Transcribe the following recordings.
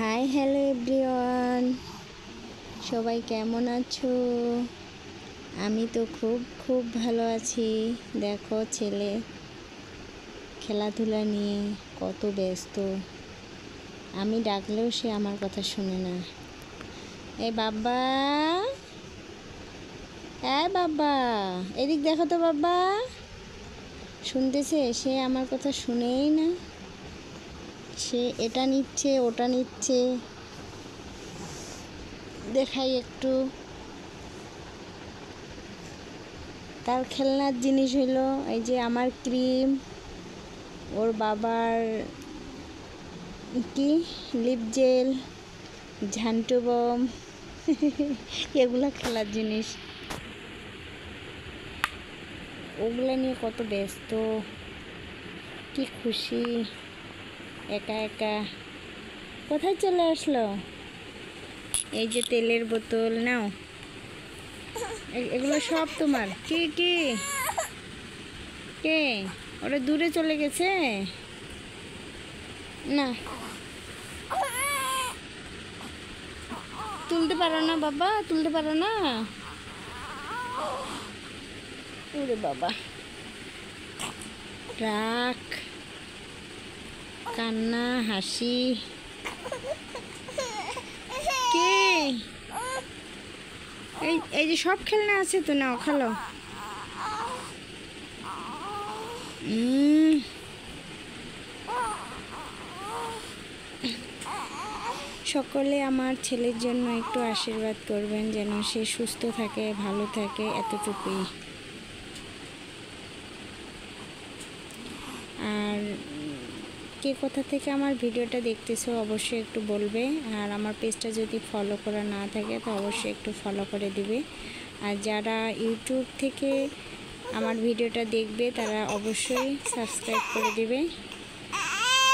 Hi hello everyone, সবাই কেমন আছো? আমি তো খুব ভালো আছি। দেখো ছেলে খেলাধুলা নিয়ে কত ব্যস্ত, আমি ডাকলেও সে আমার কথা শুনে না। এই বাবা, বাবা এদিক দেখো তো বাবা, শুনতেছে? সে আমার কথা শুনেই না, সে এটা নিচ্ছে ওটা নিচ্ছে। দেখাই একটু, তার খেলনার জিনিস হলো এই যে আমার ক্রিম, ওর বাবার কি লিপ জেল, ঝান্টু বম এগুলো খেলার জিনিস। ওগুলো নিয়ে কত ব্যস্ত, কি খুশি একা একা। কোথায় চলে আসলো? এই যে তেলের বোতল নাও, এগুলো সব তোমার। কি কি কে? ওরা দূরে চলে গেছে না? তুলতে পারো না বাবা, তুলতে পারো না? ওরে বাবা, রাগ, কান্না, হাসি। কে? এই যে সব খেলনা আছে তো, নাও খেলো। সকলে আমার ছেলের জন্য একটু আশীর্বাদ করবেন, যেন সে সুস্থ থাকে, ভালো থাকে, এতটুকুই। আর কে কোথা থেকে আমার ভিডিওটা দেখতেছো অবশ্যই একটু বলবে। আর আমার পেজটা যদি ফলো করা না থাকে তো অবশ্যই একটু ফলো করে দিবে। আর যারা ইউটিউব থেকে আমার ভিডিওটা দেখবে তারা অবশ্যই সাবস্ক্রাইব করে দিবে,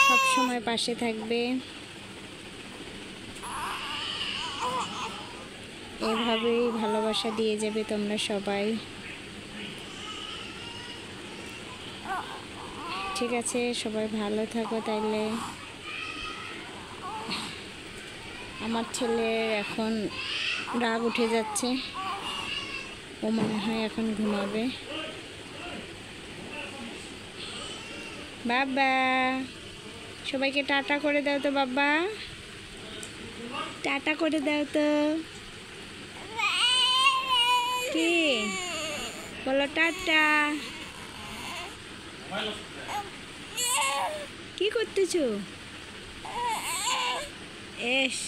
সব সময় পাশে থাকবে। এভাবেই ভালোবাসা দিয়ে যাবে তোমরা সবাই। ঠিক আছে, সবাই ভালো থাকো তাইলে। আমার ছেলের এখন রাগ উঠে যাচ্ছে, ও মনে হয় এখন ঘুমাবে। বাবা, সবাইকে টাটা করে দাও তো বাবা, টাটা করে দাও তো। কি বলো? টাটা। কি করতেছো? এস